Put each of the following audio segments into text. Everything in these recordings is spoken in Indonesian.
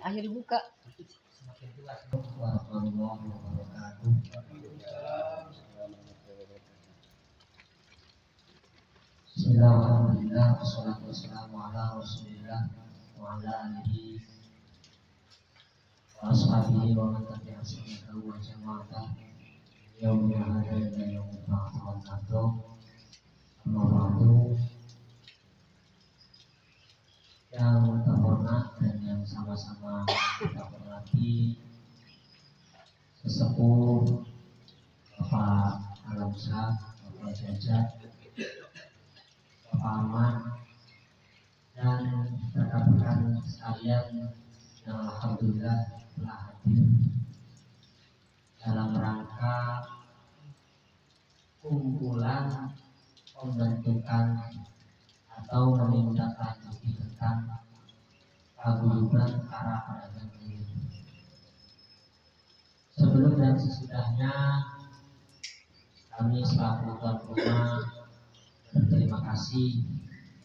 Akhir buka. Bismillahirrahmanirrahim. Wassalatu wassalamu ala Rasulillah wa ala alihi wa ashabihi wa man tabi'a sunnatahu wa jama'ah yaumil hada ila yaumil ba'th wal qadr. Amma ba'du. Yang terhormat dan yang sama-sama kita hormati sesepuh Bapak Alamsyah, Bapak Jajak, Bapak Ahmad, dan rekan-rekan sekalian yang alhamdulillah telah hadir dalam rangka kumpulan pembentukan atau menindaklanjuti tentang paguyuban para pedagang keliling. Sebelum dan sesudahnya kami selaku tuan rumah berterima kasih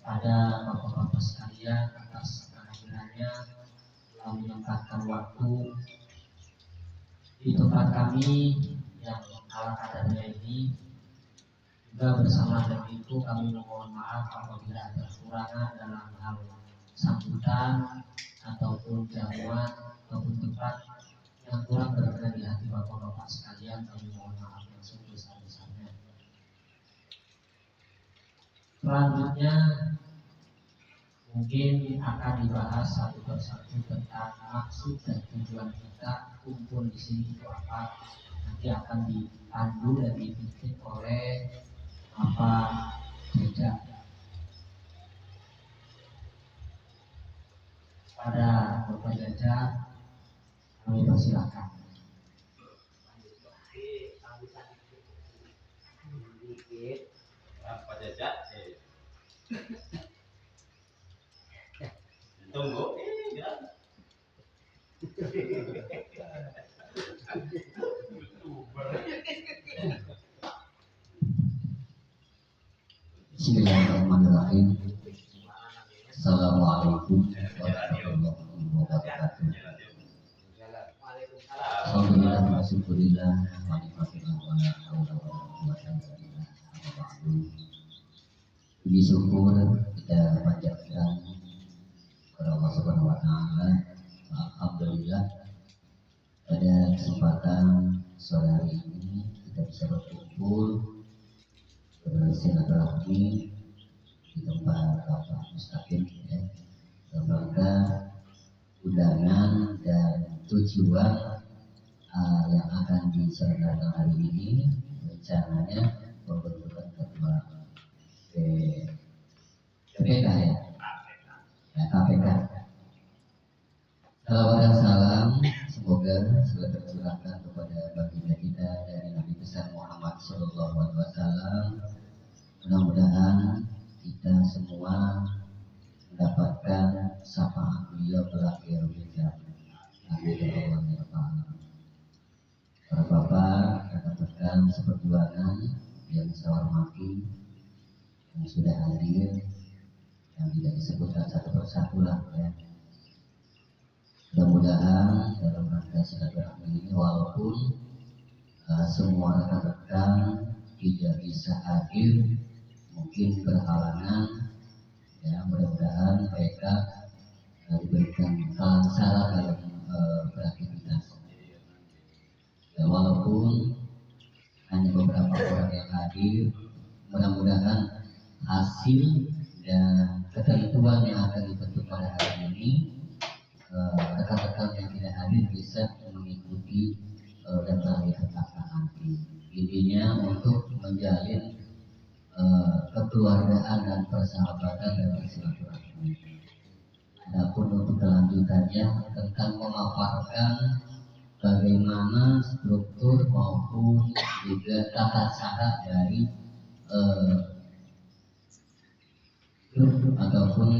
pada bapak-bapak sekalian atas kehadirannya telah menyempatkan waktu di tempat kami yang ala kadarnya ini. Juga bersama dengan itu kami mohon maaf apabila ada kekurangan dalam hal sambutan ataupun jamuan ataupun tempat yang kurang berkenan di hati bapak-bapak sekalian. Kami mohon maaf yang sebesar-besarnya. Selanjutnya mungkin akan dibahas satu persatu tentang maksud dan tujuan kita kumpul di sini itu apa. Nanti akan dipandu dan dipimpin oleh Bapak Jajak. Pada Bapak Jajak kami persilakan. Pak Jajak, tunggu, Bismillahirrahmanirrahim. Assalamualaikum warahmatullahi wabarakatuh. Alhamdulillah wa syukurillah wa ni'matillah wa la haula wa la quwwata illa billah. Puji syukur kita panjatkan kepada Allah Subhanahu wa taala. Alhamdulillah pada kesempatan sore hari ini kita bisa berkumpul bersilaturahmi di tempat Bapak Mustaqim ya, dalam rangka undangan dan tujuan yang akan diselenggarakan hari ini, rencananya pembentukan ketua KPK ya, KPK. Salam dan salam semoga selalu tercurahkan kepada baginda kita dari Nabi besar Muhammad Sallallahu Alaihi Wasallam. Mudah-mudahan kita semua mendapatkan syafaat beliau kelak di yaumil qiyamah. Amin ya Allah ya Rabbal. Para bapak, rekan-rekan seperjuangan yang saya hormati, yang sudah hadir, yang tidak disebutkan satu persatu lah ya. Mudah-mudahan dalam rangka silaturahmi ini walaupun semua rekan-rekan tidak bisa hadir, mungkin berhalangan ya, mudah-mudahan mereka diberikan kelancaran dalam beraktivitas ya, walaupun hanya beberapa orang yang hadir, mudah-mudahan hasil dan ketentuan yang akan dibentuk pada hari ini rekan-rekan yang tidak hadir bisa mengikuti dan telah ditetapkan nanti. Intinya untuk menjalin kekeluargaan dan persahabatan dan bersilaturahmi. Adapun untuk kelanjutannya tentang memaparkan bagaimana struktur maupun juga tata cara dari grup ataupun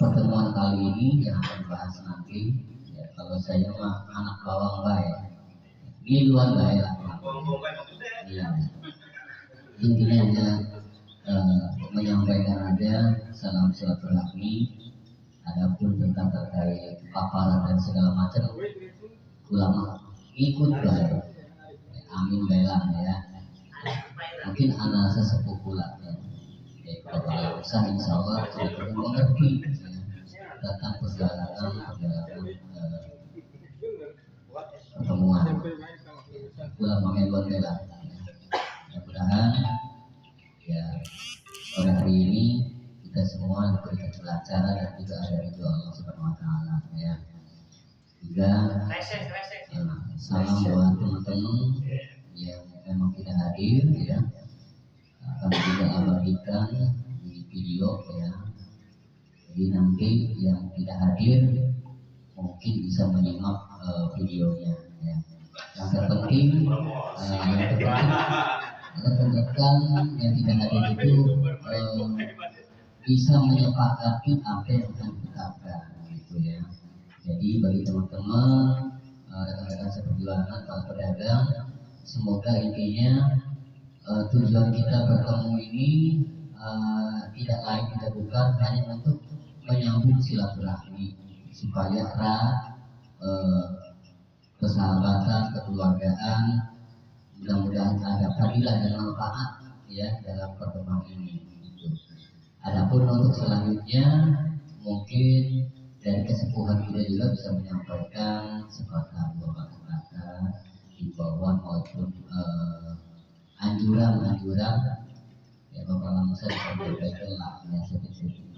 pertemuan kali ini yang akan dibahas nanti. Ya, kalau saya mah anak bawang baik, giluan baik lah. Iya. Intinya hanya menyampaikan aja salam silaturahmi Adapun tentang terkait paparan dan segala macam, ulama ikut baik. Amin bailang ya. Mungkin anak sesepuh pula ya. Kepala besar insya Allah sudah mengerti ya, tentang perjalanan pertemuan ulama Melbourne bela. Mudah-mudahan ya pada hari ini kita semua diberikan kelancaran dan juga ada ridho Allah Subhanahu Wa Taala ya. Juga salam buat teman-teman yang memang tidak hadir ya. Kami juga abadikan di video ya. Jadi nanti yang tidak hadir mungkin bisa menyimak videonya ya. Yang terpenting rekan-rekan yang tidak hadir itu bisa menyepakati apa yang akan ditetapkan gitu ya. Jadi bagi teman-teman rekan-rekan seperjuangan para pedagang, semoga intinya tujuan kita bertemu ini tidak lain tidak bukan hanya untuk menyambung silaturahmi supaya erat persahabatan, kekeluargaan, mudah-mudahan ada fadilah dan manfaat ya dalam pertemuan ini. Adapun untuk selanjutnya mungkin dari kesepuhan kita juga bisa menyampaikan sepatah dua kata himbauan maupun anjuran ya Bapak langsung disampaikan lah ya sedikit itu.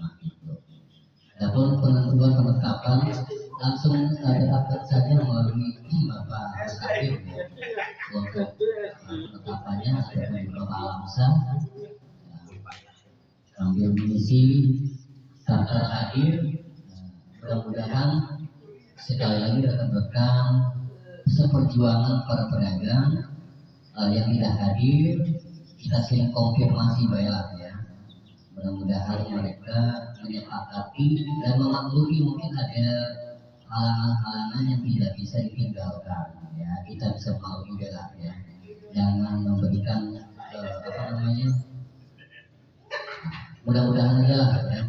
Adapun penentuan penetapan langsung tetapkan saja melalui Bapak Hakim ya. Untuk penetapannya ada di Bapak Lamsa sambil mengisi daftar hadir. Mudah-mudahan sekali lagi rekan-rekan seperjuangan para pedagang yang tidak hadir kita sering konfirmasi baiklah ya. Mudah-mudahan mereka menyepakati dan memaklumi mungkin ada halangan-halangan yang tidak bisa ditinggalkan ya. Kita bisa memaklumi baiklah ya. Jangan memberikan mudah-mudahan aja lah ya.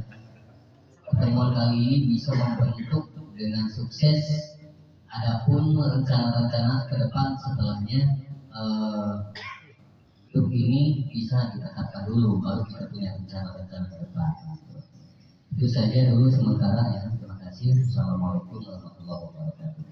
Pertemuan kali ini bisa membentuk dengan sukses. Adapun rencana-rencana ke depan setelahnya grup ini bisa ditetapkan dulu, baru kita punya rencana-rencana ke depan. Itu saja dulu sementara ya. Terima kasih. Assalamualaikum warahmatullahi wabarakatuh.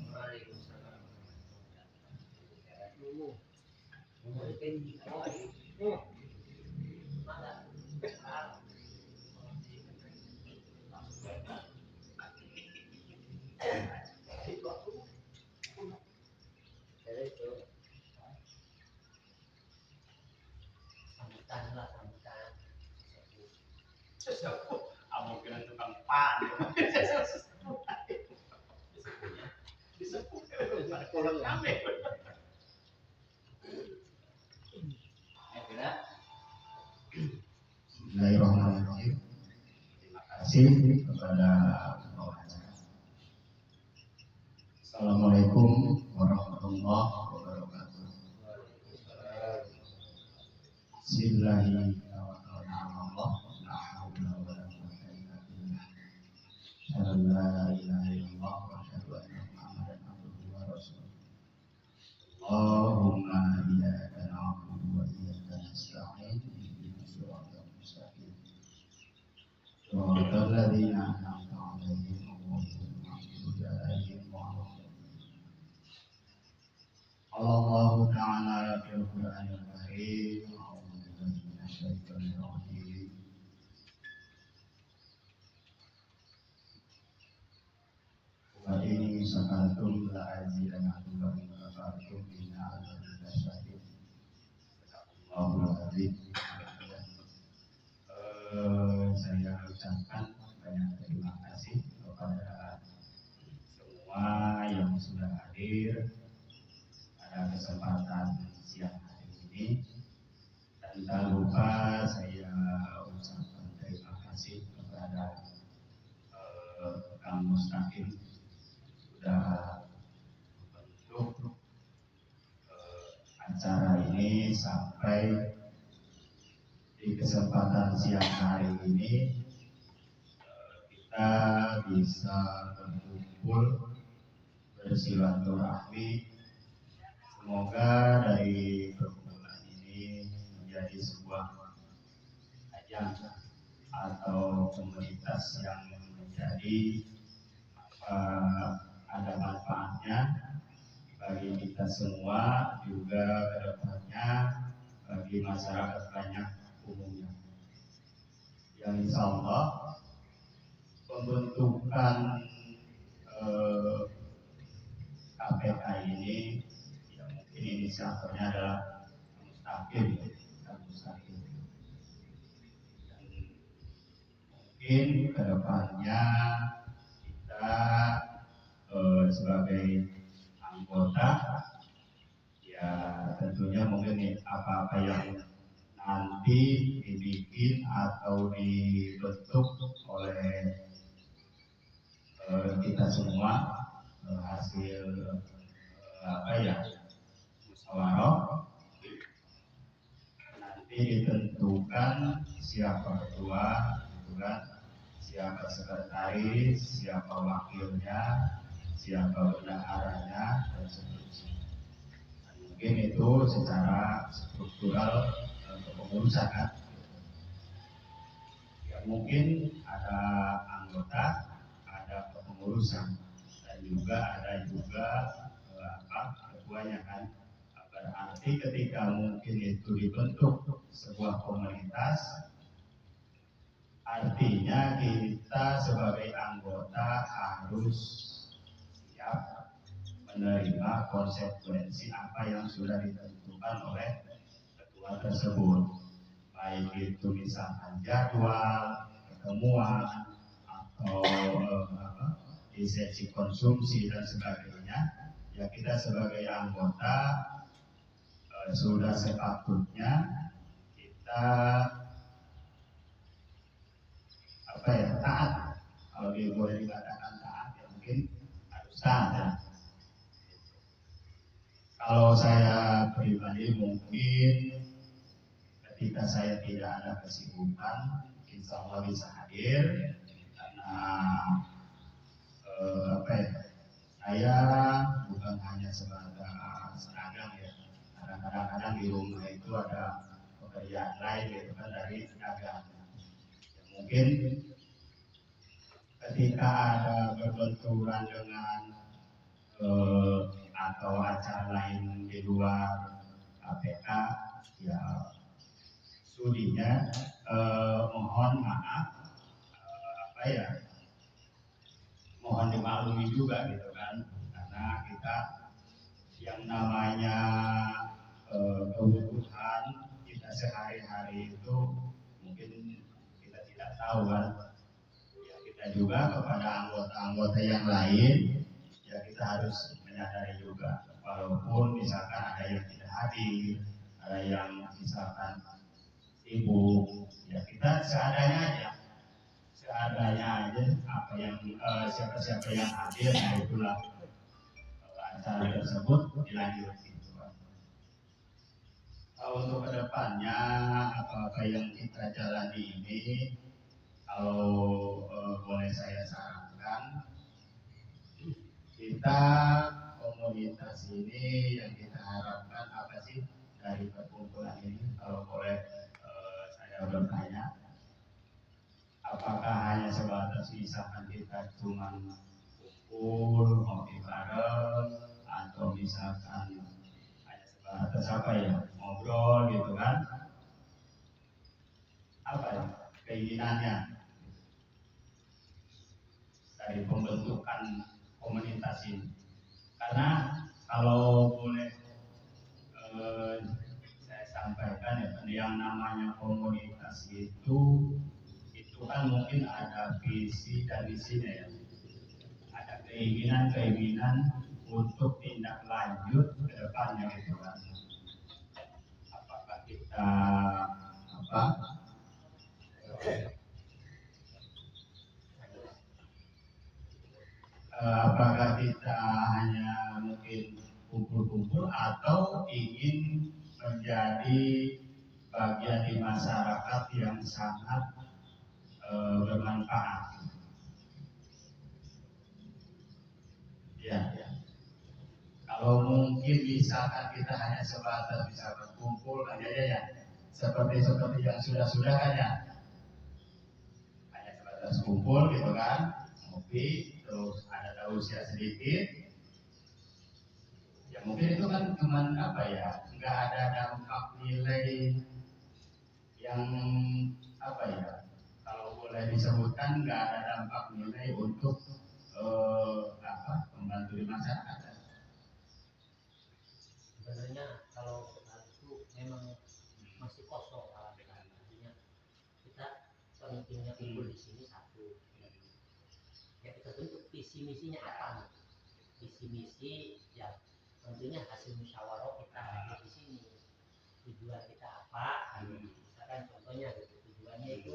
Abang kira tukang pan. Orang kami. Bismillahirrahmanirrahim. Terima kasih kepada pengacara. Assalamualaikum warahmatullahi wabarakatuh. Bismillahirrahmanirrahim. Allahumma iyyaka na'budu wa iyyaka nasta'in ihdinas siratal mustaqim siratal ladzina an'amta 'alaihim ghairil maghdubi 'alaihim waladdallin. Allahu ta'ala fil Qur'anil Karim a'udzu billahi minasy syaithanir rajim. Wa in syakartum la'azidannakum wa in kafartum inna 'adzabi lasyadid. Allahul Azim. Saya ucapkan banyak terima kasih kepada semua yang sudah hadir pada kesempatan siang hari ini. Dan tak lupa saya ucapkan terima kasih kepada Kang Mustaqim sudah membentuk acara ini sampai di kesempatan siang hari ini kita bisa berkumpul bersilaturahmi. Semoga dari perkumpulan ini menjadi sebuah ajang atau komunitas yang menjadi ada manfaatnya bagi kita semua, juga kedepannya bagi masyarakat banyak umumnya. Yang insya Allah pembentukan KPK ini, ya mungkin inisiatornya adalah Mustaqim. Dan mungkin kedepannya kita sebagai anggota, ya tentunya mungkin apa-apa yang nanti dibikin atau dibentuk oleh kita semua hasil musyawarah, nanti ditentukan siapa ketua, siapa sekretaris, siapa wakilnya, siapa bendaharanya, dan seterusnya. Mungkin itu secara struktural kepengurusan kan. Ya mungkin ada anggota, ada kepengurusan, dan juga ada ketuanya kan. Berarti ketika mungkin itu dibentuk sebuah komunitas, artinya kita sebagai anggota harus siap menerima konsekuensi apa yang sudah ditentukan oleh ketua tersebut, baik itu misalkan jadwal pertemuan atau lisensi konsumsi dan sebagainya. Ya kita sebagai anggota sudah sepatutnya kita taat. Kalau boleh dikatakan taat, ya mungkin harus taat ya. Kalau saya pribadi mungkin ketika saya tidak ada kesibukan, insya Allah bisa hadir, karena saya bukan hanya sebagai seragam ya. Kadang-kadang di rumah itu ada pekerjaan lain gitu kan dari seragam. Ya, mungkin ketika ada berbenturan dengan atau acara lain di luar KPK, ya sudinya mohon maaf, mohon dimaklumi juga gitu kan, karena kita yang namanya kebutuhan kita sehari-hari itu mungkin kita tidak tahu kan. Ya, kita juga kepada anggota-anggota yang lain, ya kita harus menyadari juga, walaupun misalkan ada yang tidak hadir, ada yang misalkan sibuk, ya kita seadanya aja apa yang siapa-siapa yang hadir, nah itulah acara tersebut dilanjutkan. Untuk kedepannya apa yang kita jalani ini, kalau boleh saya sarankan, kita komunitas ini yang kita harapkan apa sih dari perkumpulan ini? Kalau boleh saya bertanya, apakah hanya sebatas misalkan kita cuma kumpul ngopi bareng, atau misalkan hanya sebatas ngobrol gitu kan? Apa ya keinginannya dari pembentukan komunitas ini? Karena kalau boleh saya sampaikan ya, yang namanya komunitas itu kan mungkin ada visi dan misinya ya, ada keinginan untuk tindak lanjut ke depannya gitu kan. Apakah kita apakah kita hanya mungkin kumpul-kumpul atau ingin menjadi bagian di masyarakat yang sangat bermanfaat. Ya. Kalau mungkin misalkan kita hanya sebatas bisa berkumpul aja ya, seperti yang sudah kan ya, hanya sebatas kumpul gitu kan, ngopi, terus ada tausiah sedikit, ya mungkin itu kan cuman apa ya, nggak ada dampak nilai yang apa ya, kalau boleh disebutkan nggak ada dampak nilai untuk membantu di masyarakat. Sebenarnya kalau hal itu memang masih kosong, artinya kita pentingnya kumpul di sini satu, ya kita bentuk visi misinya apa nih? Visi misi ya tentunya hasil musyawarah kita hadir di sini. Tujuan kita apa? Misalkan contohnya gitu, tujuannya itu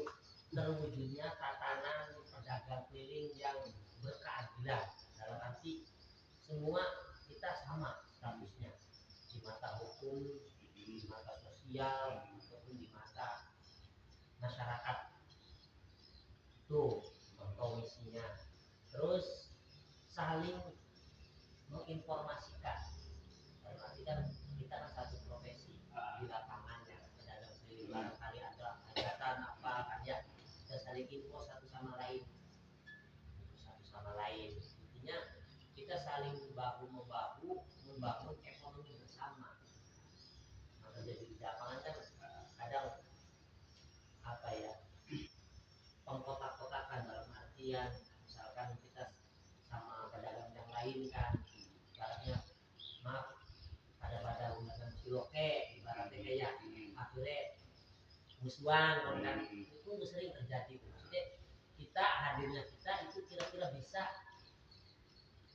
terwujudnya tatanan pedagang keliling yang berkeadilan, dalam arti semua kita sama statusnya di mata hukum, di mata sosial, ataupun di mata masyarakat. Itu contoh misinya. Terus saling menginformasikan. Dalam arti kan kita kan satu profesi di lapangan ya, pedagang keliling, barangkali ada hajatan apa kan ya, kita saling info satu sama lain. Intinya kita saling bahu membahu membangun ekonomi bersama. Maka jadi di lapangan kan kadang apa ya, pengkotak-kotakan, dalam artian misalkan kita sama pedagang yang lain kan, ibaratnya maaf pada gunakan siloke, ibaratnya kayak akhirnya musuhan kan, itu sering terjadi. Maksudnya kita hadirnya kita itu kira-kira bisa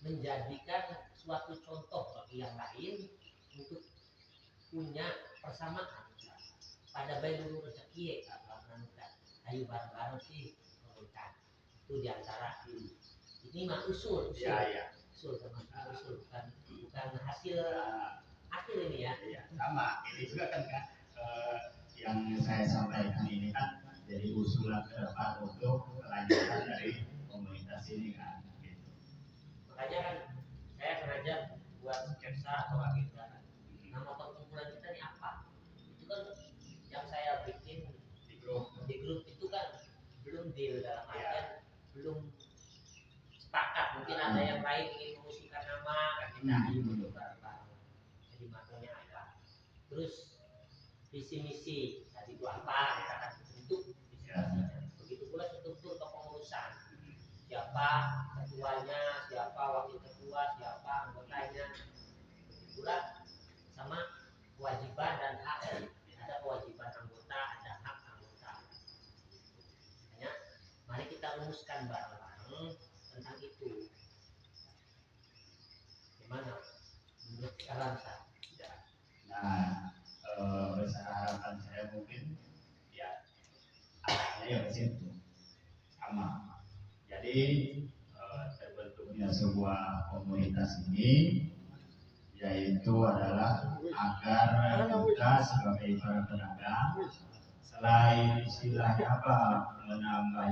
menjadikan suatu contoh bagi yang lain untuk punya persamaan pada bayi dulu rezeki ya, ayo bareng-bareng sih memberikan itu diantara ini mah usul termasuk usul bukan hasil akhir ini ya. Sama ini juga kan yang saya sampaikan ini kan jadi usulan ke depan untuk kelanjutan dari komunitas ini kan. Makanya kan saya sengaja buat sketsa atau agenda. Nama perkumpulan kita ini apa? Itu kan yang saya bikin di grup itu kan belum deal, dalam artian belum sepakat. Mungkin ada yang lain ingin mengusulkan nama kan, kita ayo bareng-bareng. Jadi maknanya apa? Terus visi misi tadi itu apa? Kita akan bentuk visi misinya. Begitu pula struktur kepengurusan. Siapa ketuanya, siapa wakil ketua, siapa anggotanya. Begitu pula sama kewajiban dan hak. Ada kewajiban anggota, ada hak anggota. Makanya mari kita rumuskan bareng-bareng tentang itu. Gimana menurut saran saya? Nah, besar harapan saya mungkin ya arahnya ya ke situ sama. Jadi terbentuknya sebuah komunitas ini yaitu adalah agar kita sebagai para pedagang selain istilahnya menambah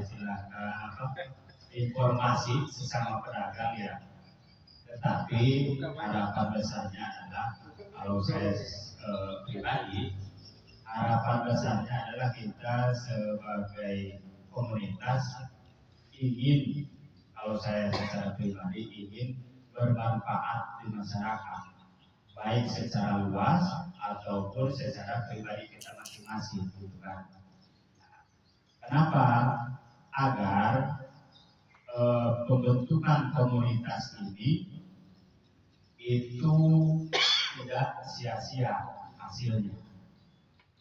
informasi sesama pedagang ya, tetapi harapan besarnya adalah kalau saya pribadi harapan besarnya adalah kita sebagai komunitas ingin, kalau saya secara pribadi ingin bermanfaat di masyarakat, baik secara luas ataupun secara pribadi kita masing-masing, gitu kan. Kenapa? Agar pembentukan komunitas ini itu tidak sia-sia hasilnya.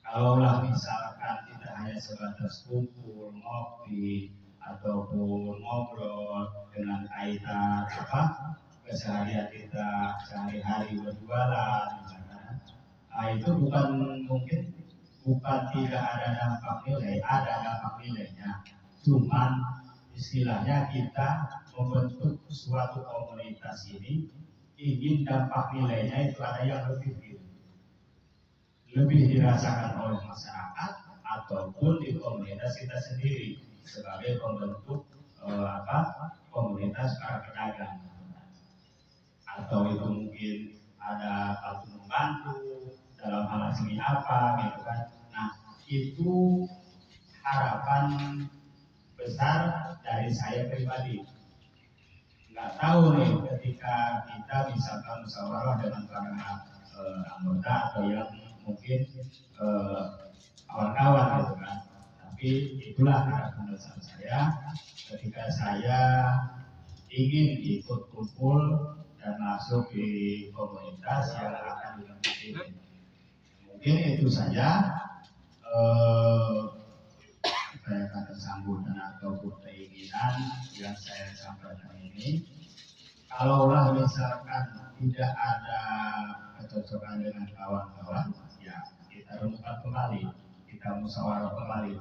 Kalaulah misalkan kita hanya sebatas kumpul, ngopi, ataupun ngobrol dengan kaitan keseharian kita sehari-hari berjualan, misalkan, itu bukan tidak ada dampak nilai, ada dampak nilainya. Cuman istilahnya kita membentuk suatu komunitas ini ingin dampak nilainya itu ada yang lebih dirasakan oleh masyarakat ataupun di komunitas kita sendiri sebagai pembentuk komunitas para pedagang. atau itu mungkin ada kartu membantu dalam hal seni apa gitu kan. Nah itu harapan besar dari saya pribadi. Nggak tahu nih ketika kita misalkan musyawarah dengan para anggota atau yang mungkin kawan-kawan gitu kan. Tapi itulah harapan besar saya ketika saya ingin ikut kumpul dan masuk di komunitas yang akan dibentuk ini. Mungkin itu saja kata sambutan ataupun keinginan yang saya sampaikan ini. Kalaulah misalkan tidak ada kecocokan dengan kawan-kawan, ya kita renungkan kembali, kita musyawarah kembali.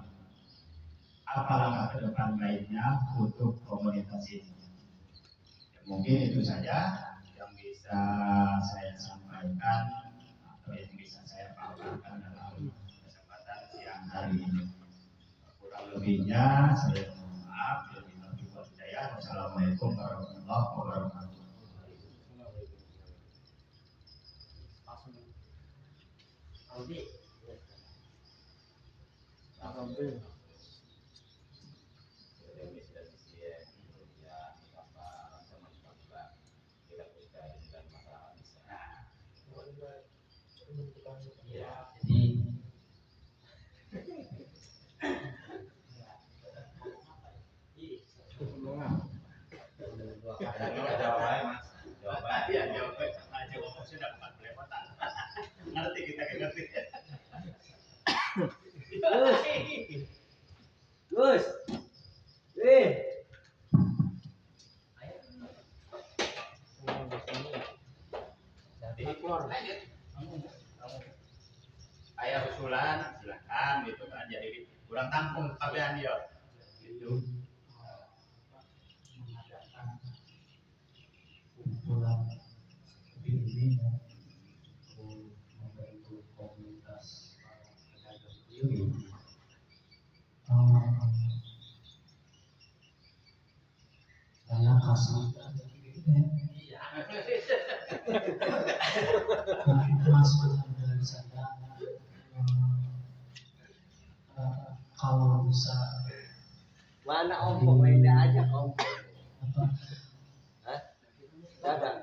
Apa langkah ke depan baiknya untuk komunitas ini? Ya, mungkin itu saja yang bisa saya sampaikan atau yang bisa saya paparkan dalam kesempatan siang hari ini. Kurang lebihnya saya mohon maaf. Wassalamualaikum warahmatullahi wabarakatuh. Ngerti kita ngerti. Gus. Kayak usulan silakan gitu kan, jadi kurang tampung kalian ya gitu. Mengadakan kumpulan bimbingan untuk membentuk komunitas pedagang keliling. Saya kasih masukan dari saya, kalau bisa Mana ompong beda aja ompong. apa Dadah.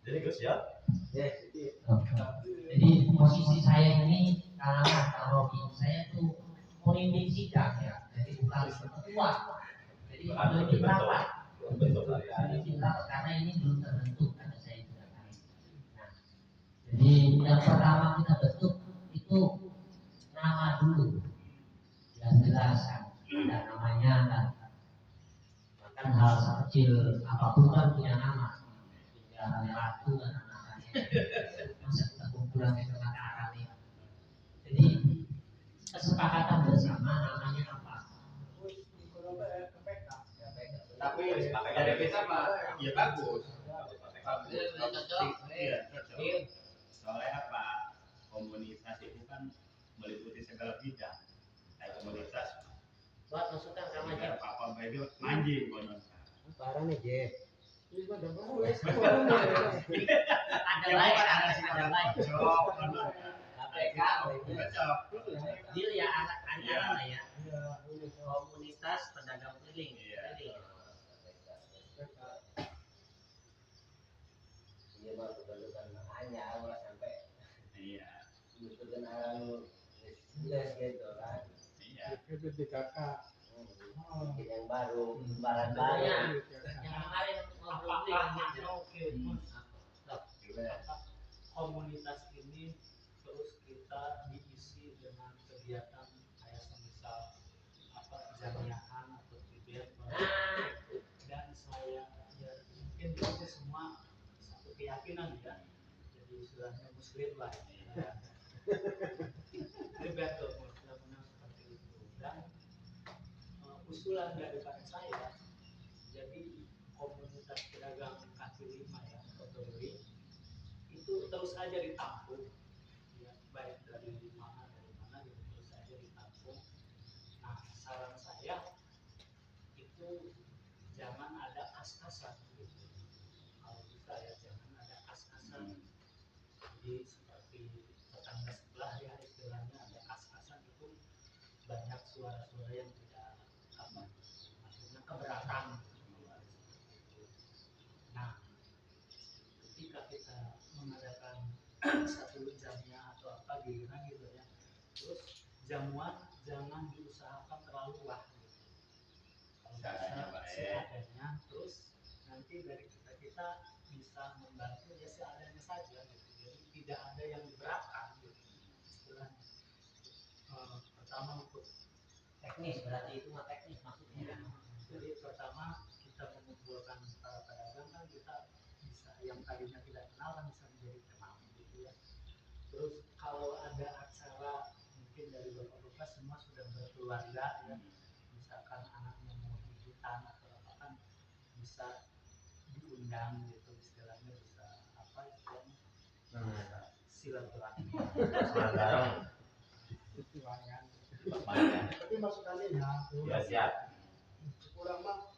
Jadi Gus ya. Jadi posisi saya ini kalau saya tuh pemimpin sidang ya, jadi bukan ketua, jadi lebih rapat, lebih rapat karena ini belum terbentuk karena saya tidak tahu. Nah, jadi yang pertama kita bentuk itu nama dulu, yang jelas kan, ada namanya kan hal sekecil apapun kan punya nama, tinggal ratu dan namanya. Masa kita kumpulan ke Mataram ini. Jadi kesepakatan bersama namanya apa? Tapi ada bisa Pak, ya bagus. Iya, cocok. Soalnya apa? Komunitas itu kan meliputi segala bidang. Kayak komunitas Buat masukan sama biar apa-apa itu manjing konon. Parah nih, Je. ada lain, ada lain. Cocok, konon. KPK, Cocok. deal ya anak-anak lah ya. Komunitas pedagang keliling. Iya. Iya mah kebetulan makanya gua sampai Iya. butuh kenalan les gitu kan. Iya. Bikin yang baru, lembaran baru. Yang kemarin ngobrol komunitas ini terus kita diisi dengan kegiatan kayak semisal apa jamiahan atau event dan saya ya mungkin kita semua satu keyakinan ya, jadi istilahnya muslim lah ya. Ini betul mudah-mudahan seperti itu. Dan usulan daripada saya, jadi komunitas pedagang kaki lima ya atau deli itu terus aja ditampung, ya, baik dari mana gitu, terus aja ditampung. Nah, saran saya itu jangan ada kas-kasan gitu. Kalau bisa ya jangan ada kas-kasan. Jadi seperti tetangga sebelah ya istilahnya ada kas-kasan itu banyak suara-suara yang tidak apa, maksudnya keberatan gitu. Nah, ketika kita mengadakan satu jamnya atau apa giliran gitu ya, terus jamuan jangan diusahakan terlalu wah gitu. Kalau Seadanya, bisa Pak, seadanya, terus nanti dari kita bisa membantu ya seadanya saja gitu. Jadi tidak ada yang diberatkan gitu istilahnya. Pertama untuk Teknis berarti itu mah teknis maksudnya. jadi pertama kita mengumpulkan para pedagang kan kita bisa yang tadinya tidak kenal kan bisa menjadi kenal gitu ya. Terus kalau ada acara mungkin dari bapak-bapak semua sudah berkeluarga ya, misalkan anaknya mau hiburan atau apa kan bisa diundang gitu istilahnya, bisa apa istilahnya, bisa silaturahmi. Bareng. Lumayan. Tapi masukannya Ya siap. kurang mah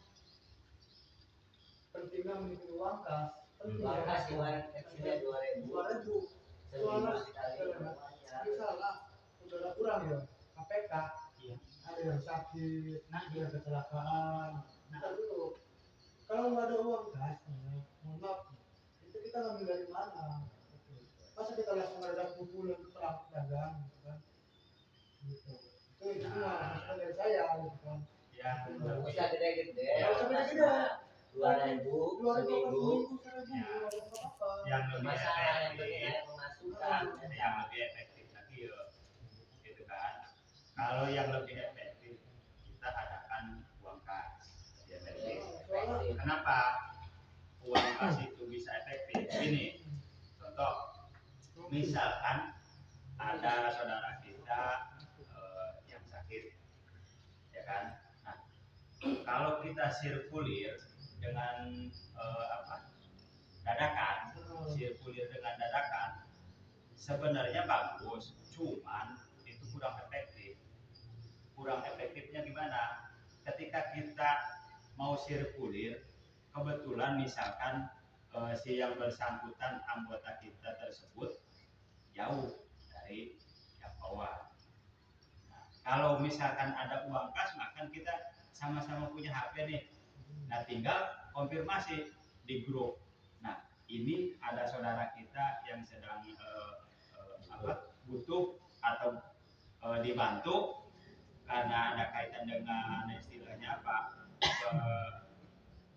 pentingnya memiliki uang kas. Uang kas ibarat kecilnya 2.000. 2.000. Seminggu sekali lumayan. Misalnya saudara kurang ya KPK, Iya. ada yang sakit, Nah, ada yang kecelakaan. Nah. Ntar dulu, kalau nggak ada uang kas, mohon maaf, itu kita ngambil dari mana? Masa kita langsung ada kumpulan ke pelaku dagang, gitu kan? Gitu. Itu mah masukan dari saya, gitu kan? Yang Nggak usah gede-gede. Nggak usah gede-gede. 2.000 seminggu. yang lebih Masalah yang efektif, penting ada pemasukan. yang lebih efektif lagi ya, gitu kan. Kalau yang lebih efektif kita adakan uang kas, lebih efektif. Kenapa uang kas itu bisa efektif? Ini contoh, misalkan ada saudara kita yang sakit, ya kan. Nah, kalau kita sirkulir dengan dadakan, sirkulir dengan dadakan sebenarnya bagus, cuman itu kurang efektif. Kurang efektifnya gimana? Ketika kita mau sirkulir, kebetulan misalkan si yang bersangkutan anggota kita tersebut jauh dari jangkauan. Nah, kalau misalkan ada uang kas, maka kita sama-sama punya HP nih. Nah, tinggal konfirmasi di grup. Nah, ini ada saudara kita yang sedang butuh atau dibantu karena ada kaitan dengan istilahnya apa,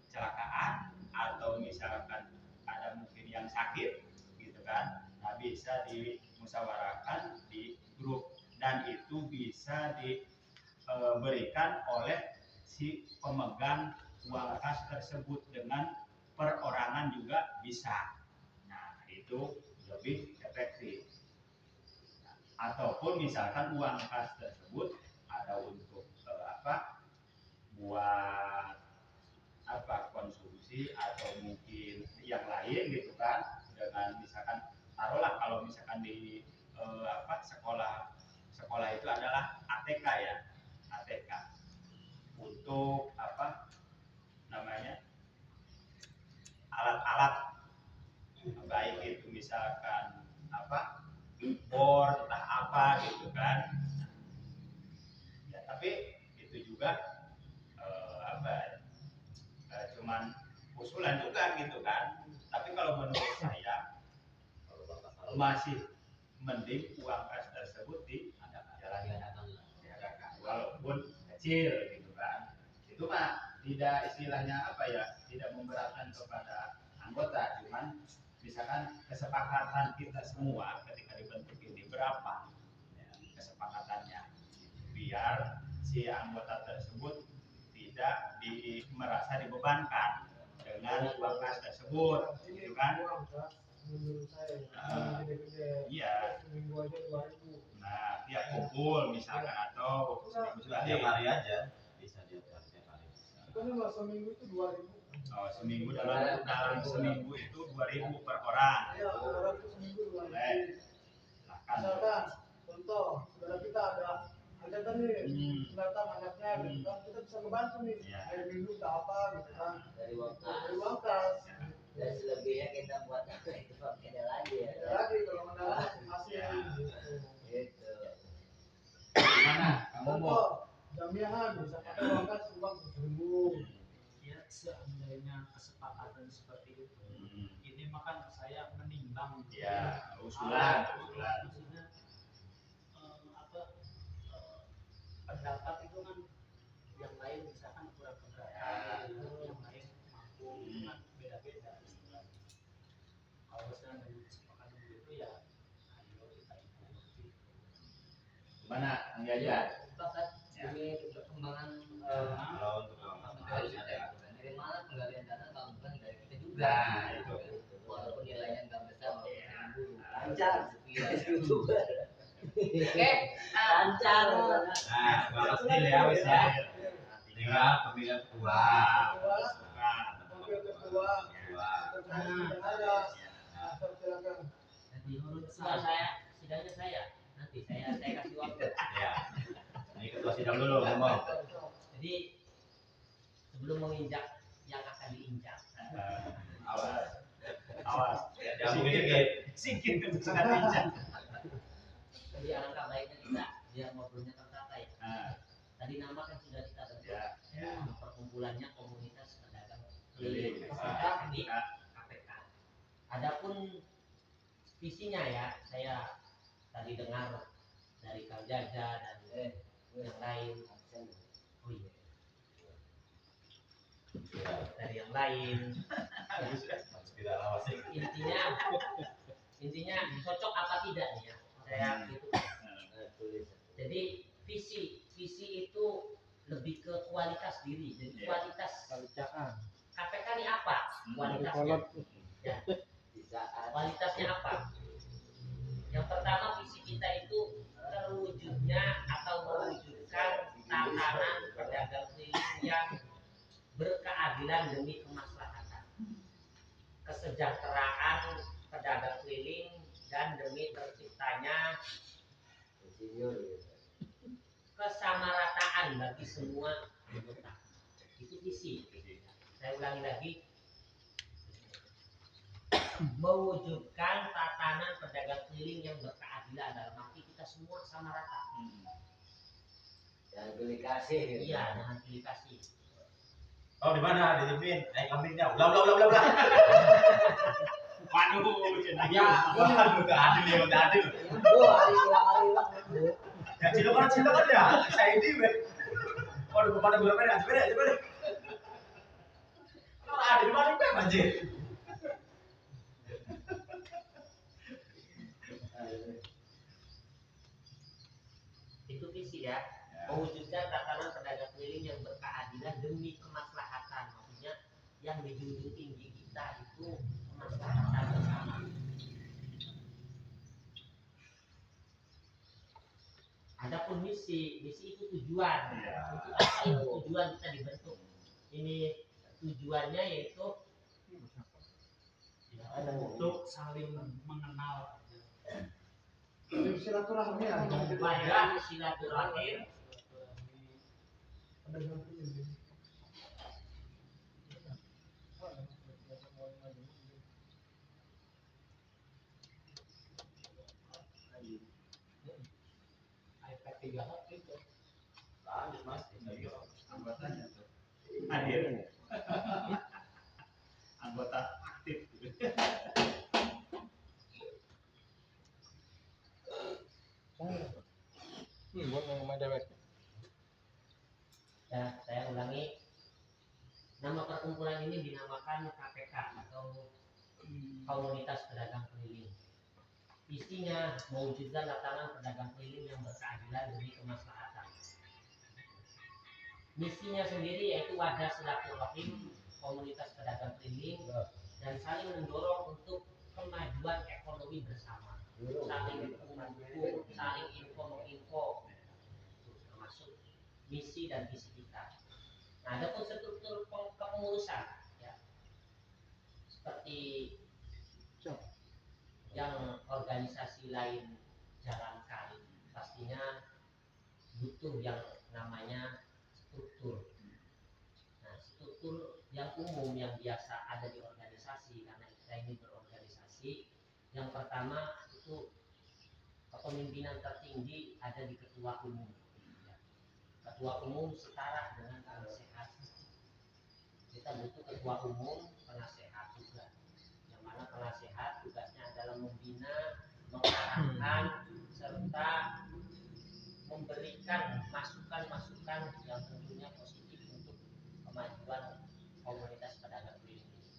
kecelakaan atau misalkan ada mungkin yang sakit gitu kan. Nah, bisa dimusyawarahkan di grup dan itu bisa diberikan oleh si pemegang uang kas tersebut dengan perorangan juga bisa. Nah, itu lebih efektif. Nah, ataupun misalkan uang kas tersebut ada untuk buat konsumsi atau mungkin yang lain gitu kan, dengan misalkan taruhlah kalau misalkan di sekolah itu adalah ATK ya, ATK untuk alat-alat, baik itu misalkan board entah apa gitu kan. Ya, tapi itu juga cuman usulan juga gitu kan. Tapi kalau menurut saya masih mending uang kas tersebut diadakan walaupun kecil gitu kan. Itu mah tidak istilahnya tidak memberatkan kepada anggota, cuman misalkan kesepakatan kita semua ketika dibentuk ini berapa ya, kesepakatannya, biar si anggota tersebut tidak merasa dibebankan dengan uang kas tersebut gitu kan. menurut saya Ah. gede-gede. Iya. Seminggu aja 2.000. Nah, tiap kumpul misalkan atau seminggu sekali. Tiap hari aja bisa tiap hari. Kan kalau seminggu itu 2.000. Oh, seminggu dalam seminggu itu 2.000 per orang. Ya, orang itu seminggu 2.000. Silakan. Misalkan contoh saudara kita ada kan nih datang anaknya gitu kan, kita bisa ngebantu nih Iya. air minum tak apa gitu kan Dari waktu dari uang kas. dan selebihnya kita buat apa itu pakai lagi ya. Ada lagi kalau mendalam masih Ya. gitu. Gitu. Gimana? Kamu mau? Contoh jamiahan bisa pakai uang kas uang 1.000. Ya seandainya kesepakatan seperti itu, ini makan saya menimbang. Ya, usulan. Maksudnya pendapat itu kan yang lain misalkan kurang keberatan, yang lain mampu, itu kan beda-beda. Kalau saya dengan kesepakatan itu ya, ayo kita ikuti. Gimana? Enggak aja. Bahkan ini perkembangan Kalau untuk harus ada. dari mana penggalian dana kalau bukan dari kita juga. Nah, itu. Walaupun nilainya nggak besar, Lancar. YouTuber. Oke. Lancar. Nah, balas deal ya wis ya. Tinggal pemilihan ketua. Wakil ketua sekretaris bendahara. Nah, silakan. Nanti menurut saya, sidangnya saya. Nanti saya kasih waktu. Ya. Ini ketua sidang dulu ngomong. Jadi sebelum menginjak yang akan diinjak. Awas. Jangan dikit-dikit. Sikit kan sudah pinjam. Jadi alangkah baiknya kita biar ngobrolnya tertata ya. Tadi nama kan sudah kita bentuk. Ya. Perkumpulannya komunitas pedagang Keliling. keliling di KPK. Adapun visinya ya, saya tadi dengar dari Kang Jaja dan yang lain. Oh iya. Dari yang lain. Tidak awas sih. Intinya cocok apa tidak nih ya? Saya gitu. Jadi visi itu lebih ke kualitas diri. Jadi kualitas KPK ini apa? Kualitasnya. Ya. Kualitasnya apa? Yang pertama visi kita itu terwujudnya atau mewujudkan tatanan pedagang keliling yang berkeadilan demi kemaslahatan, kesejahteraan pedagang keliling dan demi terciptanya kesamarataan bagi semua anggota. Itu visi. Saya ulangi lagi, mewujudkan tatanan pedagang keliling yang berkeadilan dalam arti kita semua sama rata. Jangan pilih kasih. Iya, jangan pilih kasih. Oh, di mana? Dijamin. Kambingnya. Ulah. Waduh, jenenge. Ya, waduh, enggak adil ya, enggak adil. Hari. Ya, cilokan ya. Saya ini, weh. Waduh, kepada berapa ya? Coba. Kalau adil mana gue anjir. Itu visi ya. Mewujudkan tatanan pedagang keliling yang berkeadilan demi kemaslahatan. Maksudnya yang dijunjung tinggi kita itu kemaslahatan bersama. Adapun misi itu tujuan. Untuk apa itu tujuan kita dibentuk? Ini tujuannya yaitu Untuk saling mengenal. Silaturahmi ya. pada silaturahim Pedagang keliling. iPad 3 itu. Lanjut, Mas. Anggotanya tuh. Hadir. Anggota aktif. ya, saya ulangi. Nama perkumpulan ini dinamakan KPK atau Komunitas Pedagang Keliling. Isinya mewujudkan tatanan pedagang keliling yang berkeadilan demi kemaslahatan. Misinya sendiri yaitu wadah silaturahim komunitas pedagang keliling dan saling mendorong untuk kemajuan filosofi bersama, saling mendukung, saling info, termasuk misi dan visi kita. Nah, ada pun struktur kepengurusan, ya, seperti yang organisasi lain jalankan, pastinya butuh yang namanya struktur. Nah, struktur yang umum yang biasa ada di organisasi, karena kita ini berorganisasi, yang pertama itu kepemimpinan tertinggi ada di ketua umum. Ketua umum setara dengan penasehat. Kita butuh ketua umum, penasehat juga. Yang mana penasehat tugasnya adalah membina, mengarahkan, serta memberikan masukan-masukan yang tentunya positif untuk kemajuan komunitas pedagang keliling ini.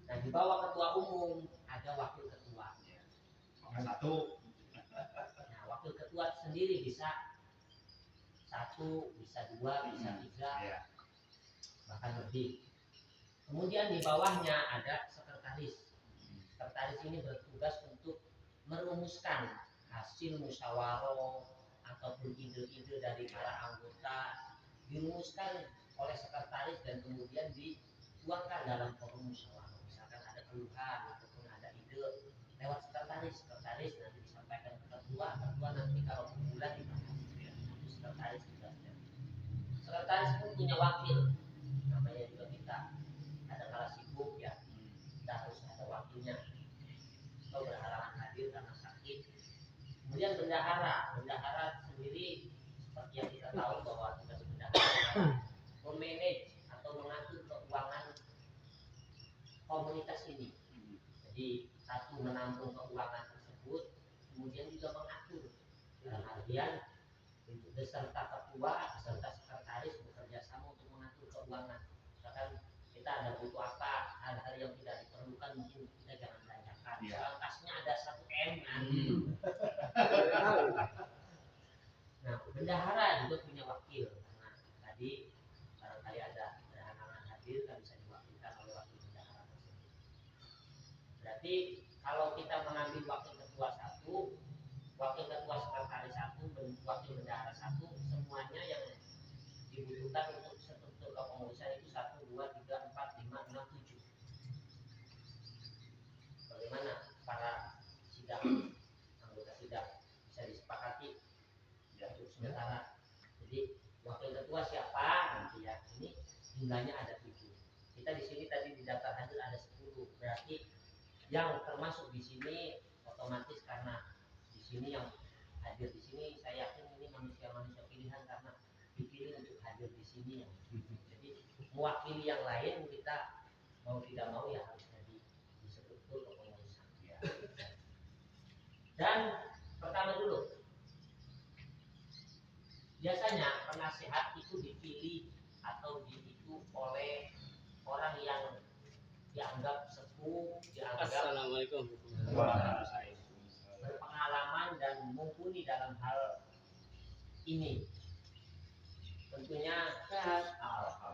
Nah, di bawah ketua umum ada wakil ketua. Satu. Nah, wakil ketua sendiri bisa 1, bisa 2, bisa 3, bahkan lebih. Kemudian di bawahnya ada sekretaris. Sekretaris ini bertugas untuk merumuskan hasil musyawarah ataupun ide-ide dari para anggota, dirumuskan oleh sekretaris dan kemudian dituangkan dalam forum musyawarah. Misalkan ada keluhan ataupun ada ide lewat sekretaris nanti disampaikan ke ketua nanti kalau bulan dibahas. Itu sekretaris tugasnya. Sekretaris pun punya wakil, namanya juga kita. Ada kala sibuk ya, kita harus ada wakilnya. Atau berhalangan hadir karena sakit. Kemudian bendahara sendiri seperti yang kita tahu bahwa tugas bendahara memanage atau mengatur keuangan komunitas ini. Jadi satu menampung keuangan tersebut, kemudian juga mengatur dalam artian beserta ketua, beserta sekretaris bekerja sama untuk mengatur keuangan. Misalkan kita ada butuh apa, hal-hal yang tidak diperlukan mungkin kita jangan belanjakan. Misalkan tasnya ada 1 M kan. Nah, bendahara juga punya wakil. Nah, tadi barangkali ada berhalangan hadir kan bisa diwakilkan oleh wakil bendahara tersebut. Berarti kalau kita mengambil wakil ketua 1, wakil ketua sekretaris 1, wakil bendahara 1, semuanya yang dibutuhkan untuk struktur kepengurusan itu 1, 2, 3, 4, 5, 6, 7. Bagaimana para anggota sidang bisa disepakati untuk sementara. Jadi wakil ketua siapa nanti ya, ini jumlahnya ada 7. Kita di sini tadi di daftar hadir ada 10, berarti yang termasuk di sini otomatis karena di sini yang hadir di sini saya yakin ini manusia-manusia pilihan karena dipilih untuk hadir di sini ya. Jadi mewakili yang lain kita mau tidak mau ya harus jadi di struktur kepengurusan. Dan pertama dulu, biasanya penasehat itu dipilih atau dihitung oleh orang yang dianggap sepuh, dianggap berpengalaman dan mumpuni dalam hal ini. Tentunya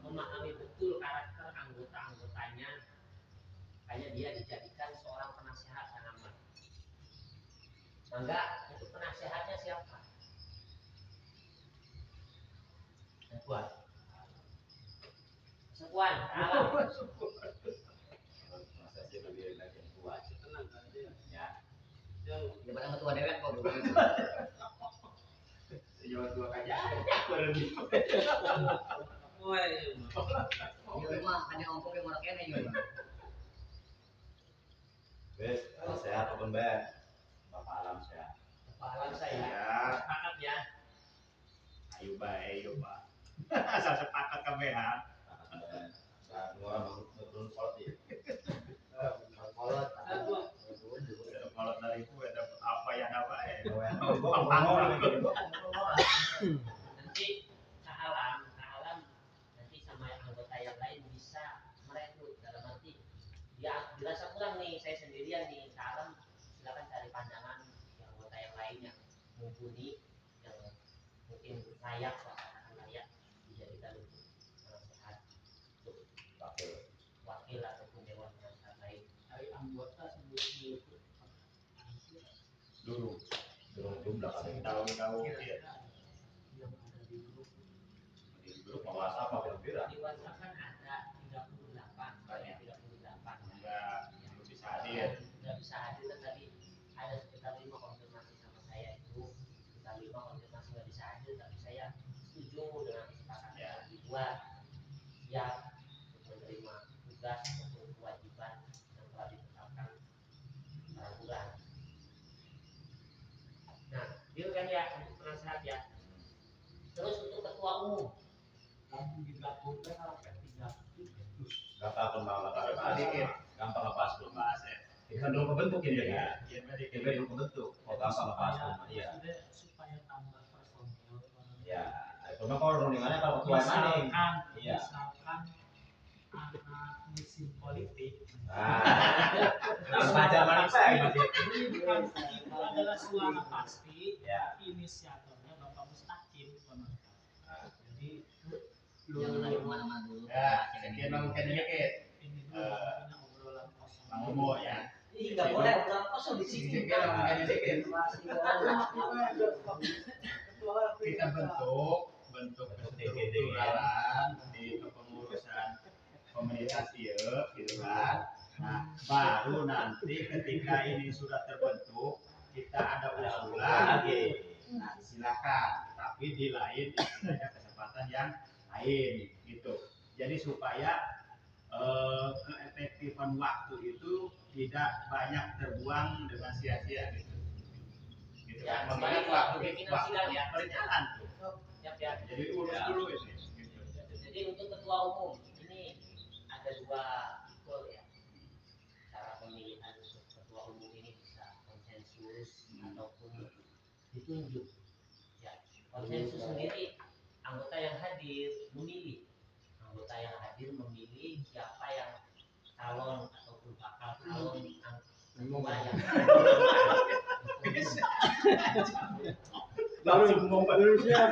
memahami betul karakter anggota-anggotanya, makanya dia dijadikan seorang penasehat yang aman. Maka untuk penasehatnya siapa? Sepuan, alam. Daripada ketua dewek kok. Jual 2 aja baru di. Iya mah ada ompong yang orang kene juga. Wes, sehat apa mbak? Bapak alam sehat. Bapak alam saya. Sepakat ya. Ayo pak. Asal sepakat kami ya. Kolot dari itu ada apa yang apa ya? Nanti Kak Alam nanti sama anggota yang lain bisa merekrut dalam arti ya dirasa kurang nih saya sendirian nih, Kak Alam silakan cari pandangan yang anggota yang lain yang mumpuni yang mungkin layak dijadikan untuk penasehat untuk wakil ataupun dewan penasehat lain. Dari anggota sebelum tahu ya. yang ada di grup Di grup bahas apa kira-kira? Di WhatsApp kan ada 38, banyak 38. Enggak bisa hadir. Nggak bisa hadir kan tadi ada sekitar 5 konfirmasi sama saya itu, sekitar 5 konfirmasi nggak bisa hadir, tapi saya setuju dengan kesepakatan yang dibuat, siap untuk menerima tugas ataupun kewajiban yang telah ditetapkan peraturan. Nah, itu kan ya untuk penasehat ya. Terus untuk ketua umum, yang digabungkan sampai 3 Gampang kembang Sedikit. gampang lepas belum. Bahas ya. Kita belum kebentuk ini ya. Iya, Kita belum kebentuk. Oh gampang lepas belum. Iya. supaya tambah personil. Ya. Cuma kalau rundingannya kalau ketua mana? Iya. Misalkan anak musim politik Baca mana apa ya Mas? itu adalah suara pasti Ya. inisiatornya Bapak Mustaqim penonton. Jadi Jangan lari kemana-mana dulu. Ya, sedikit mungkin dikit. ini dulu punya obrolan kosong. Bang Umo ya. Ih, nggak boleh orang kosong di sini. Sedikit mungkin dikit. Kita bentuk kestrukturan di kepengurusan komunitas ya, gitu kan. Nah, baru nanti ketika ini sudah terbentuk, kita ada usulan lagi. Nah, silakan. Tapi di lain istilahnya kesempatan yang lain, gitu. Jadi supaya keefektifan waktu itu tidak banyak terbuang dengan sia-sia, gitu. Gitu Ya, kan. sebagai Mengingat definisi kan ya. berjalan tuh. Siap ya. Jadi urus dulu ini. Gitu. Jadi untuk ketua umum ini ada 2 tipe ya. Cara pemilihan untuk ketua umum ini bisa konsensus ataupun ditunjuk. Ya, konsensus sendiri anggota yang hadir memilih. Anggota yang hadir memilih siapa yang calon ataupun bakal calon ketua yang Langsung ngomong siap.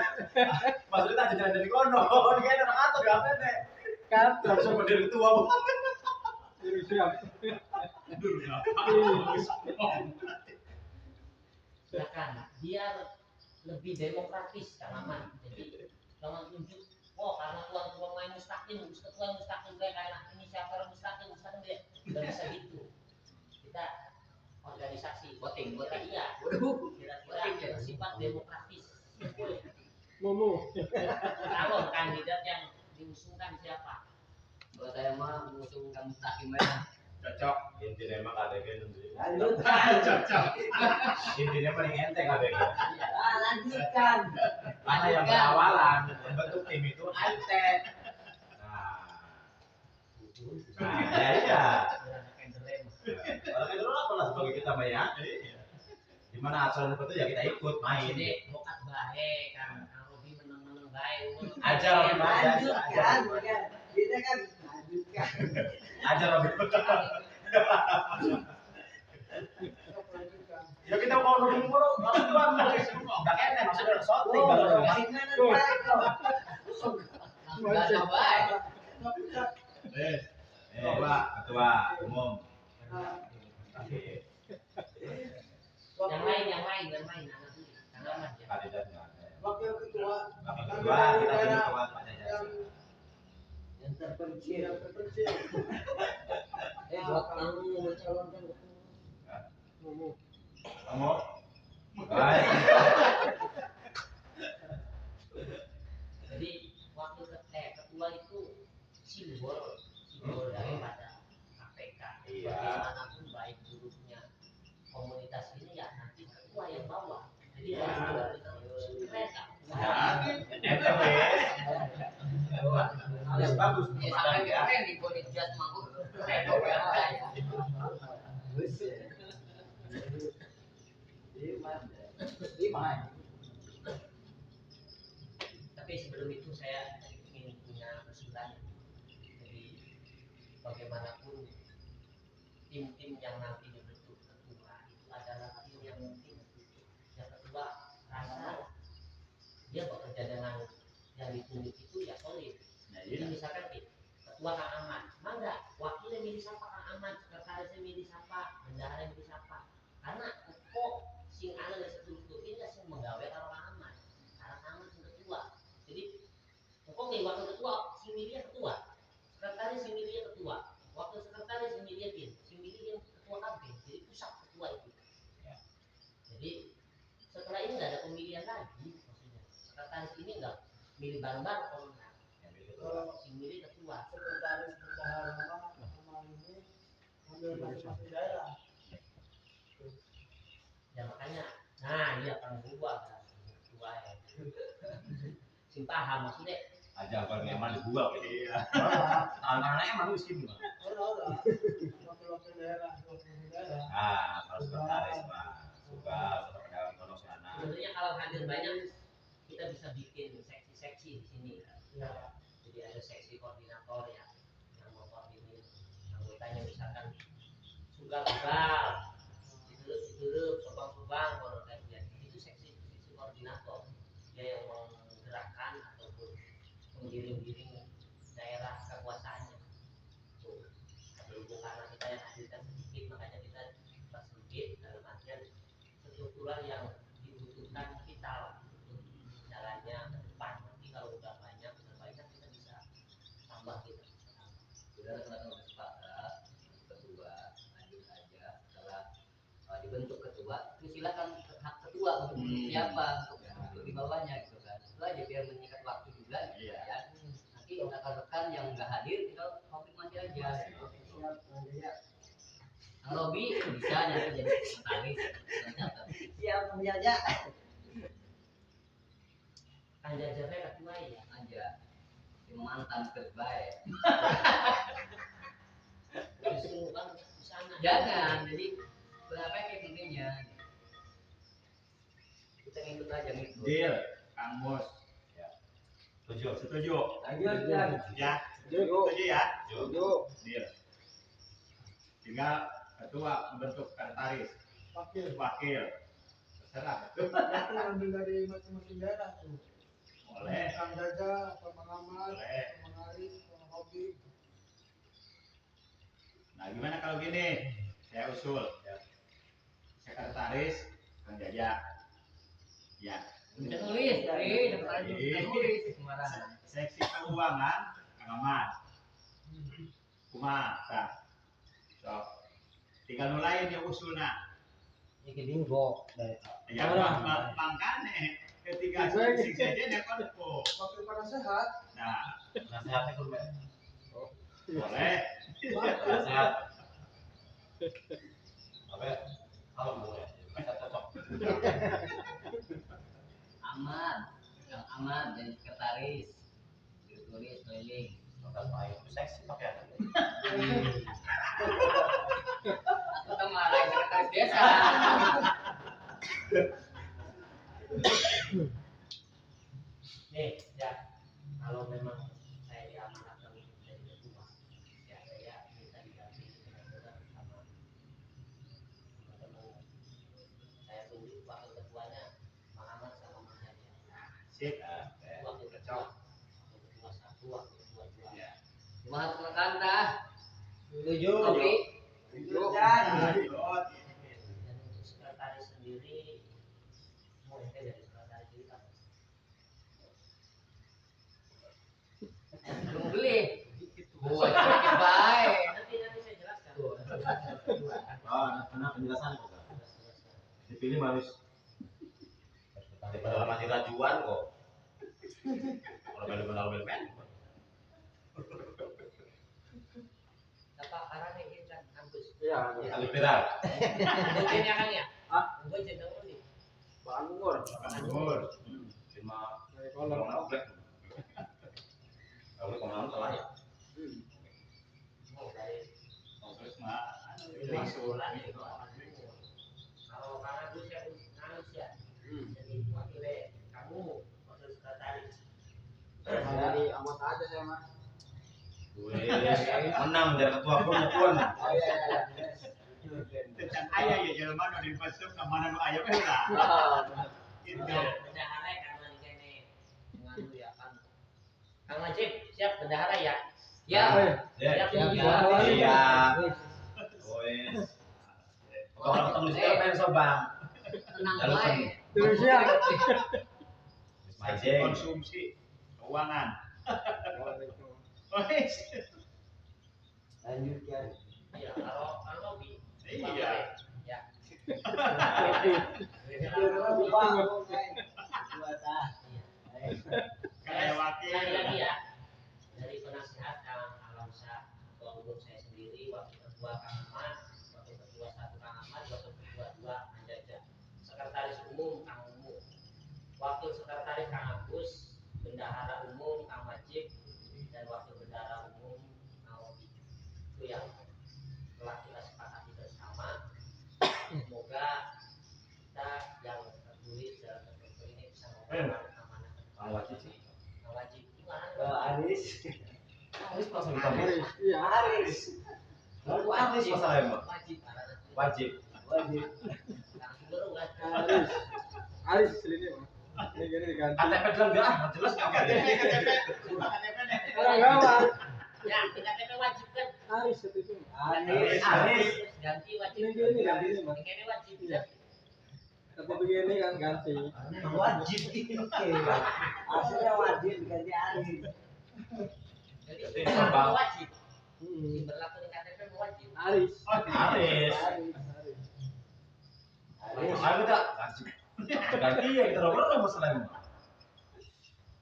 Maksudnya tak jalan dari kono. Ini kan orang atau di apa nih? Kan langsung berdiri ketua. Siap. silakan biar lebih demokratis kan aman. Jadi jangan tunjuk karena tuan main mustaqim kayak ini siapa mustaqim dia nggak bisa gitu. Kita organisasi Voting. iya kira-kira bersifat demokratis. Momo. Calon kandidat yang diusungkan siapa? Buat saya mah mengusungkan Mustaqim aja. Cocok. Intinya emang KBG sendiri. Lanjutkan. Cocok. Intinya paling enteng KBG. Lanjutkan. Karena yang berawalan membentuk tim itu enteng. Nah, iya. Orang itu apa lah sebagai kita Mbak ya? Di mana aturan seperti itu ya kita ikut main. Jadi bokat baik kan, Robi menang baik. Ajar Robi Lanjutkan. Kita kan lanjutkan. Ajar Robi. Ya kita mau Robi mulu, nggak kena maksudnya shooting kalau Nggak baik. ketua umum. Yang lain anak dulu, karena aman ya. Kandidat nggak ada. Wakil ketua. Wakil ketua kita jadi ketua Pak Jajah. Yang terpencil. Buat kamu mencalonkan Momo. Kamu? Baik. Jadi ketua itu simbol daripada KPK. Iya. Bagaimanapun baik buruknya komunitas ini ya nanti ketua yang bawa. Jadi Iya. keren kan? Enteng ya. Bagus. Ya sampai keren di body just mau. Tapi sebelum itu saya ingin punya usulan. Jadi bagaimanapun tim-tim yang nanti dibentuk ketua itu adalah tim yang mungkin yang ketua rasa dia bekerja dengan yang ditunjuk itu ya solid. Jadi misalkan ketua Kang Aman, mangga wakilnya milih siapa Kang Aman, sekretarisnya milih siapa, bendahara milih siapa. Karena kok sing ana sestruktur ini sing sekretaris ini enggak milih bareng-bareng kalau enggak. Kalau Si milih ketua. sekretaris bendahara sama ini ambil masing-masing daerah. Ya makanya, nah iya kan gua kan ketua ya. Si paham maksudnya. Aja kalau nyaman gua gitu. Iya. Anak-anaknya emang miskin bang. Orang wakil-wakil daerah. Kalau sekretaris mah suka pedagang kono sana. Sebetulnya kalau hadir banyak kita bisa bikin seksi-seksi di sini. Ya. Jadi ada seksi koordinator ya yang mau koordinir anggotanya, misalkan sugal-sugal, ditudup, subang-subang, kalau kayak itu seksi koordinator, dia yang menggerakkan ataupun menggiring-giring daerah kekuasaannya. Tuh, berhubung karena kita yang hadirkan sedikit, makanya kita sempit dalam artian struktural yang dibutuhkan kita untuk jalannya ke depan. Nanti kalau udah banyak kita bisa tambah kita. Sudah teman-teman sepakat ketua lanjut aja setelah dibentuk ketua itu silakan hak ketua untuk siapa untuk di bawahnya gitu kan. Itu aja biar menyikat waktu juga gitu ya. Nanti rekan-rekan yang nggak hadir kita konfirmasi aja. Kang Robi bisa nanti jadi sekretaris. Siap aja. Kan jajarnya ketua ya. Aja. Mantan terbaik. Justru kan di sana. Jangan, jadi berapa kayak intinya. Kita ngikut aja ngikut. Deal, Kang Mus. Setuju. Setuju? Lanjut Ya. Setuju ya? Setuju. Deal. Tinggal ketua membentuk sekretaris, wakil. Terserah. Itu ambil dari masing-masing daerah tuh. Boleh. Kang Jaja, Pak Ahmad, Boleh. Pak Arif, Pak Hobi. Nah, gimana kalau gini? Saya usul. Sekretaris Kang Jaja. Ya. Bisa nulis, nulis sembarangan. Seksi keuangan Kang Ahmad. Kumaha? So, tinggal nulain ya usulna. Ini bingo. Ya, makanya ketika sing saja nek konpo. Wakil penasehat. Nah, Nasihatnya tuh Mbak. boleh. Nasihat. Apa ya? Kalau boleh. Bisa cocok. Yang aman jadi sekretaris. Ditulis keliling. Bakal main seksi pakai apa? Kita malah sekretaris desa. Nih, ya kalau memang saya diamanatkan untuk jadi ketua, ya saya minta didampingi benar-benar sama teman-teman. Saya tunjuk wakil ketuanya Muhammad sama Mas Jaja. Sip. Wakil ketua satu, wakil ketua dua. Ya. Cuma tekan dah. Setuju. Oke. Lanjut. Dan untuk sekretaris sendiri, mau ente jadi sekretaris ini kan? Belum beli. Buat sedikit baik. Nanti saya jelaskan. Karena penjelasan kok. Dipilih harus daripada lama rajuan kok. Kalau bel-bel. Apa arahnya ini kan kampus? Iya. Kali viral. Bojenya kan ya? Hah? Bojen dong nih. Bahan umur. Anggur. Cuma Kolom. kalau black. Kalau komentar salah ya. Oh, dari Terus mah usulan itu apa dulu. Kalau karena dulu saya nangis ya. Jadi wakilnya kamu wakil sekretaris. Dari anggota aja saya mah. Menang jadi ketua pun. Oh iya. Tecan ayah ya jelema nu dipesuk namana nu aya mah lah. Gitu. Bendahara karena di sini mengadu ya kan. Kang Wajib siap bendahara ya? Ya. Ya. Ya. Wes. Kalau ketemu di sini pengen sobang. Tenang Lalu baik. Terus ya. Seksi konsumsi keuangan. Wes. Lanjut ya. Iya, kalau Robi. Iya. Ya. Anis masalahnya, Pak. Wajib. Wajib. Wajib. Langsung baru kan. Aris. Aris ini mah. Ini gini diganti. KTP bilang enggak, jelas enggak KTP. Orang gawa. Ya, KTP wajib kan. Aris itu. Anis. Ganti wajib. Ini ganti ini mah. Ini wajib. Iya. Tapi begini kan ganti. Wajib itu. Aslinya wajib diganti Aris. Jadi Jadi, itu Bang. wajib. Hmm. Berlaku di KTP wajib. Aris. Anis. Ayo kita ganti ya kita nomor masalahnya.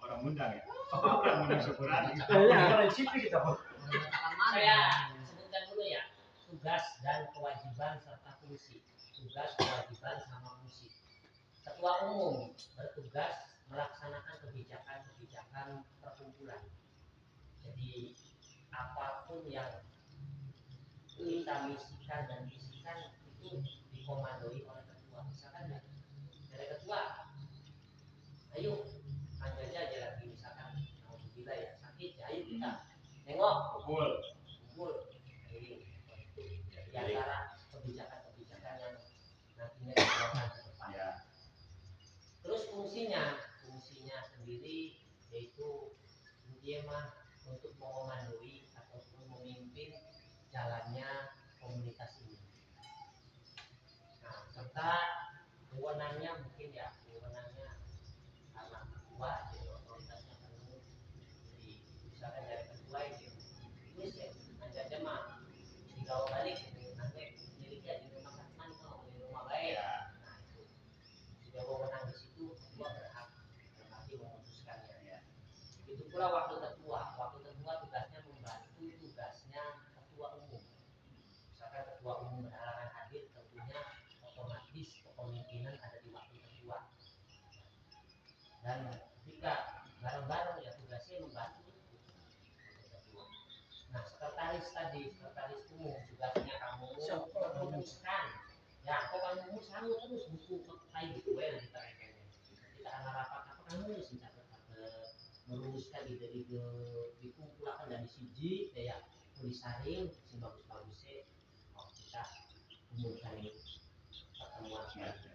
Orang undang ya. Orang undang syukuran. Orang chip kita, Pak. Saya sebutkan dulu ya, tugas dan kewajiban serta fungsi. Tugas, kewajiban sama fungsi. Ketua umum bertugas melaksanakan kebijakan-kebijakan perkumpulan. Jadi apapun yang kita misikan dan visikan itu dikomandoi oleh ketua. Misalkan ya, dari ketua, ayo manja aja lagi misalkan, alhamdulillah ya sakit, ya ayo kita nengok, kumpul, ini di antara kebijakan-kebijakan yang nantinya dikeluarkan ke depan. Ya. Terus fungsinya sendiri yaitu dia mah untuk mengomandoi ataupun memimpin jalannya komunitas ini. Nah, serta wewenangnya mungkin ya, wewenangnya karena ketua jadi otoritasnya penuh. Jadi misalkan dari ketua ini tulis ya, nanti aja mah digawa balik nanti miliknya di rumah sakit kalau di rumah baik. Nah itu sudah wewenang di situ, ketua berhak nanti memutuskannya. Ya. Itu pula waktu ketua tugasnya membantu tugasnya ketua umum. Misalkan ketua umum berhalangan hadir, tentunya otomatis kepemimpinan ada di wakil ketua. Dan jika bareng-bareng ya tugasnya membantu ketua. Nah, sekretaris umum tugasnya kamu merumuskan. Ya, kok kamu sanggup terus buku kayak gitu ya kita akan rapat apa kamu mencatat merumuskan ide-ide dikumpulkan dari siji ya disaring si bagus-bagusnya kita kumpulkan ini pertemuan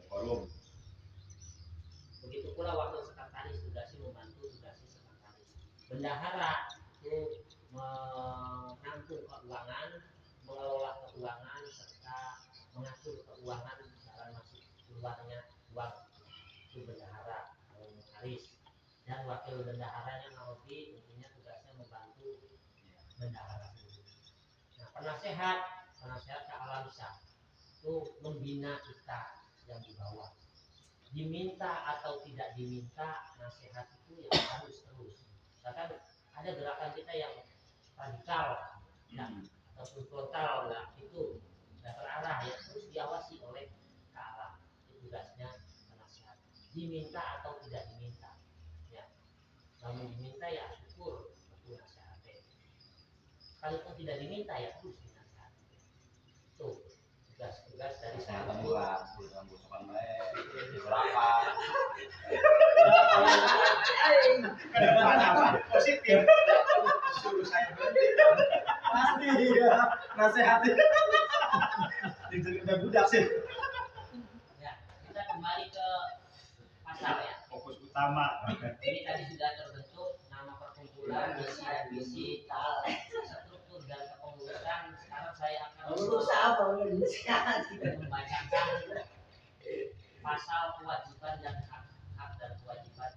Forum. begitu pula waktu sekretaris tugasnya membantu tugasnya sekretaris bendahara itu menampung keuangan mengelola keuangan serta mengatur keuangan jalan masuk keluarnya uang itu bendahara sekretaris dan wakil bendaharanya Maudi tentunya tugasnya membantu bendahara sendiri. Nah, penasehat ke alam syah itu membina kita yang di bawah. Diminta atau tidak diminta nasihat itu yang harus terus. Misalkan ada gerakan kita yang radikal, ya, ataupun frontal, nah, itu tidak terarah ya terus diawasi oleh ke alam. Itu tugasnya penasehat. Diminta atau tidak diminta. Namun diminta ya syukur betul nasihatnya. Kalaupun tidak diminta ya terus dinasihati. Tuh tugas-tugas dari saya. Bulan bulan berapa? Apa? Positif. Suruh saya berhenti. Pasti ya, nasihatin. Udah budak sih. Ya, kita kembali ke pasal ya. Fokus utama. Ini tadi sudah terbentuk nama perkumpulan, misi dan visi, struktur dan kepengurusan. Sekarang saya akan membacakan pasal kewajiban dan hak dan kewajiban